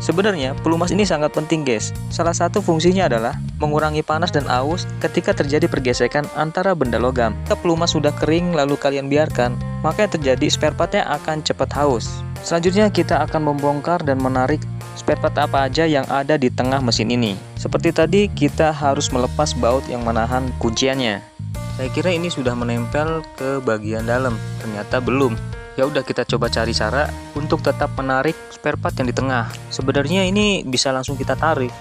Sebenarnya pelumas ini sangat penting guys. Salah satu fungsinya adalah mengurangi panas dan aus ketika terjadi pergesekan antara benda logam. Jika pelumas sudah kering lalu kalian biarkan, maka yang terjadi spare partnya akan cepat haus. Selanjutnya kita akan membongkar dan menarik spare part apa aja yang ada di tengah mesin ini. Seperti tadi kita harus melepas baut yang menahan kunciannya. Saya kira ini sudah menempel ke bagian dalam, ternyata belum. Ya udah, kita coba cari cara untuk tetap menarik spare part yang di tengah. Sebenarnya ini bisa langsung kita tarik.